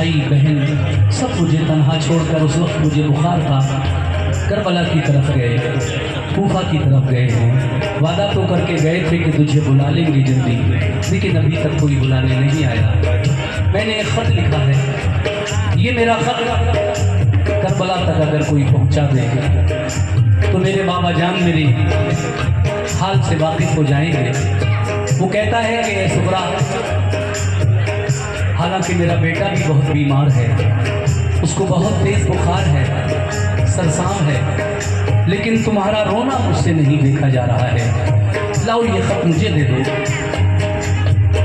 भाई बहन सब मुझे तन्हा छोड़कर उस वक्त मुझे बुखार था करबला की तरफ गए, कूफा की तरफ गए हैं। वादा तो करके गए थे कि तुझे बुला लेंगे जल्दी, लेकिन अभी तक कोई बुलाने नहीं आया। मैंने एक ख़त लिखा है, ये मेरा ख़त करबला तक अगर कोई पहुंचा दे तो मेरे बाबा जान मेरे हाल से वाकिफ हो जाएंगे। वो कहता है कि सुबरा, हालांकि मेरा बेटा भी बहुत बीमार है, उसको बहुत तेज बुखार है, सरसाम है, लेकिन तुम्हारा रोना मुझसे नहीं देखा जा रहा है। लाओ ये ख़त मुझे दे दो,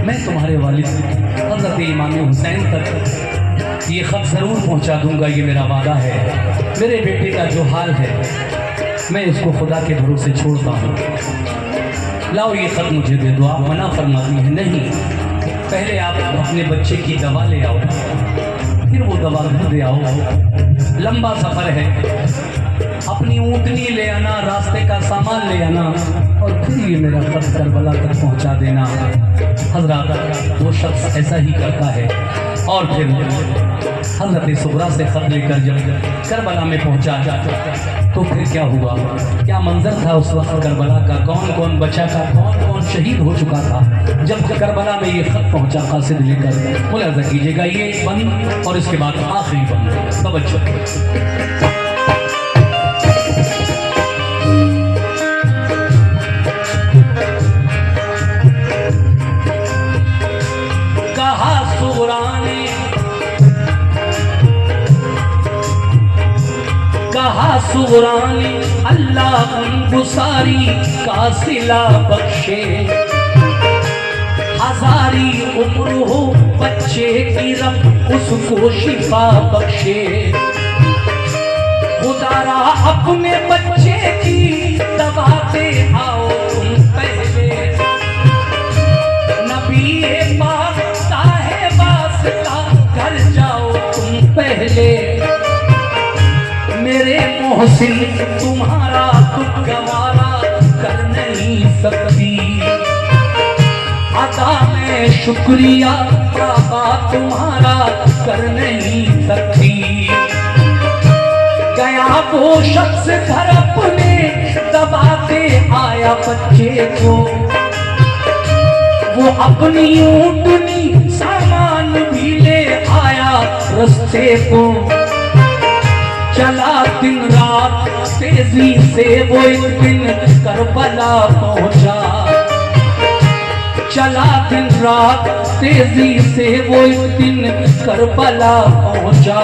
मैं तुम्हारे वालिद हज़रत इमाम हुसैन तक ये ख़त ज़रूर पहुंचा दूंगा, ये मेरा वादा है। मेरे बेटे का जो हाल है मैं इसको खुदा के भरोसे छोड़ता हूँ। लाओ ये ख़त मुझे दे दो। आप मना फरमाती हैं, नहीं, पहले आप अपने बच्चे की दवा ले आओ, फिर वो दवा घर दे आओ। लंबा सफ़र है, अपनी ऊँटनी ले आना, रास्ते का सामान ले आना, और फिर ये मेरा ख़त करबला तक पहुँचा देना। हज़रत वो शख्स ऐसा ही करता है। और फिर हज़रत सुगरा से ख़त लेकर जब करबला में पहुँचा तो फिर क्या हुआ, क्या मंजर था उस वक्त करबला का, कौन कौन बचा था, कौन कौन शहीद हो चुका था जब करबला में ये ख़त पहुँचा कासिद लेकर। मुलाज़ा कीजिएगा ये बंद और इसके बाद आखिरी बंद। तवज्जो। कहा सुगरानी अल्लाह गुसारी का सिला बख्शे, हजारी उम्र हो बच्चे की रब उसको शिफा बख्शे। खुदारा अपने बच्चे की दवा दे आओ तुम पहले, नबी पाक साहिबा का घर जाओ तुम पहले। मेरे मोहसिन तुम्हारा दुख गवारा कर नहीं सकती, अदा में शुक्रिया बाबा तुम्हारा कर नहीं सकती। गया वो शख्स घर अपने दबाते आया बच्चे को, वो अपनी ऊँटनी सामान भी ले आया रस्ते को। चला दिन रात तेजी से वो एक दिन करबला पहुंचा, चला दिन रात तेजी से वो एक दिन करबला पहुंचा।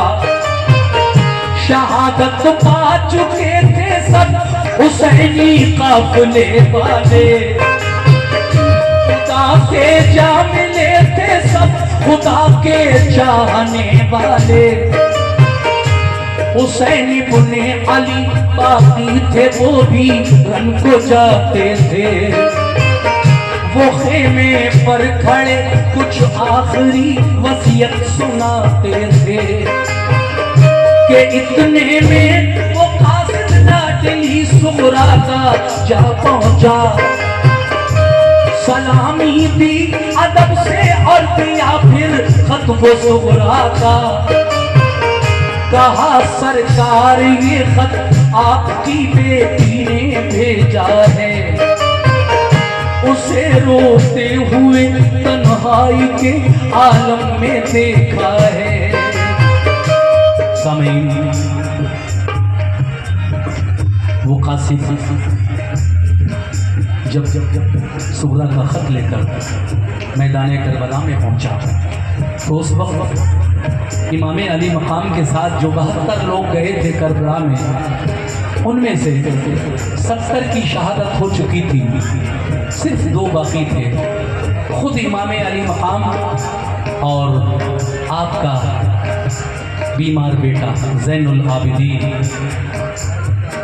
शहादत पा चुके थे सब हुसैनी काफिले वाले, खुदा के जा मिले थे सब खुदा के चाहने वाले। हुसैन इब्ने अली बाकी थे वो भी रन को जाते थे, वो खेमे पर खड़े कुछ आखिरी वसीयत सुनाते थे कि इतने में वो कासिद लाडली सुगरा का जा पहुंचा। सलामी दी अदब से और दिया फिर खत वो सुगरा का। कहा सरकार ये खत आपकी बेटी ने भेजा है, उसे रोते हुए तन्हाई के आलम में देखा है। सामीन, वो कासिद जब सुगरा का खत लेकर मैदान करबला में पहुंचा तो उस वक्त इमाम अली मकाम के साथ जो 72 लोग गए थे करबला में, उनमें से 70 की शहादत हो चुकी थी, सिर्फ 2 बाकी थे। खुद इमाम अली मकाम और आपका बीमार बेटा ज़ैनुल आबिदीन,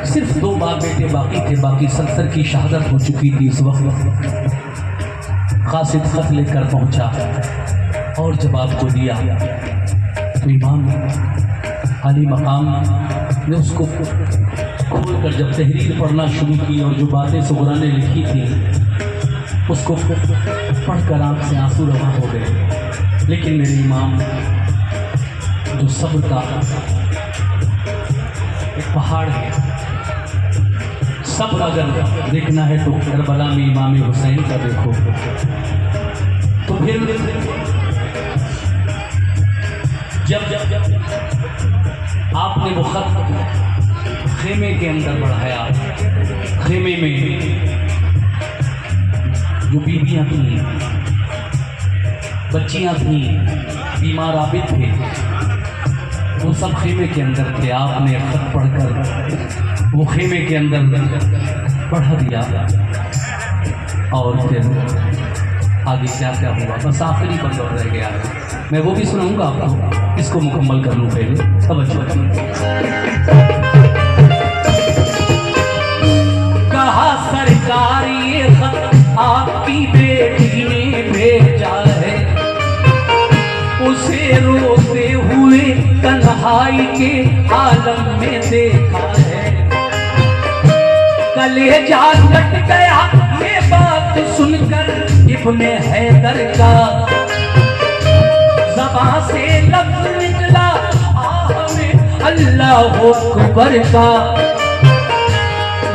सिर्फ 2 बाप बेटे बाकी थे, बाकी 70 की शहादत हो चुकी थी। उस वक्त कासिद खत लेकर पहुंचा और जब आपको दिया तो इमाम अली मकाम ने उसको खोलकर जब तहरीर पढ़ना शुरू की और जो बातें सुगरा ने लिखी थी उसको पढ़कर आँख से आंसू रवा हो गए। लेकिन मेरे इमाम जो सब्र का एक पहाड़ है। सब्र अगर देखना है तो करबला में इमाम हुसैन का देखो। तो फिर जब आपने वो खत खेमे के अंदर बढ़ाया, खेमे में जो बीबियां थी, बच्चियां थी, बीमार आबिद थे, वो सब खेमे के अंदर थे। आपने खत पढ़कर वो खेमे के अंदर पढ़ा दिया। और फिर आगे क्या क्या हुआ बस आखिरी बंद और रह गया है। मैं वो भी सुनाऊंगा आपको, इसको मुकम्मल कर लूँ पहले। तवज्जो कहा सरकार ये खत आपकी बेटी ने भेजा है, उसे रोते हुए तन्हाई के आलम में देखा है। कलेजा कट गया ये बात सुनकर इब्ने हैदर का, ज़बां से लफ्ज़ निकला आह में अल्लाह अकबर का।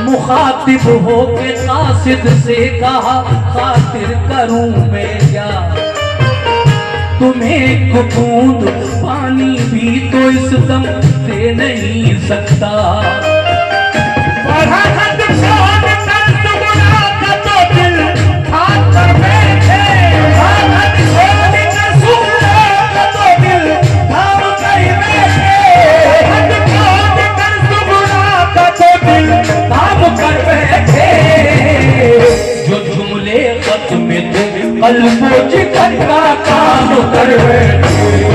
मुखातिब हो के कासिद से कहा खातिर करूं मैं क्या, तुम्हें बूंद पानी भी तो इस दम दे नहीं सकता। जो जुमले खत में थे कल्बो जिगर का काम कर बैठे।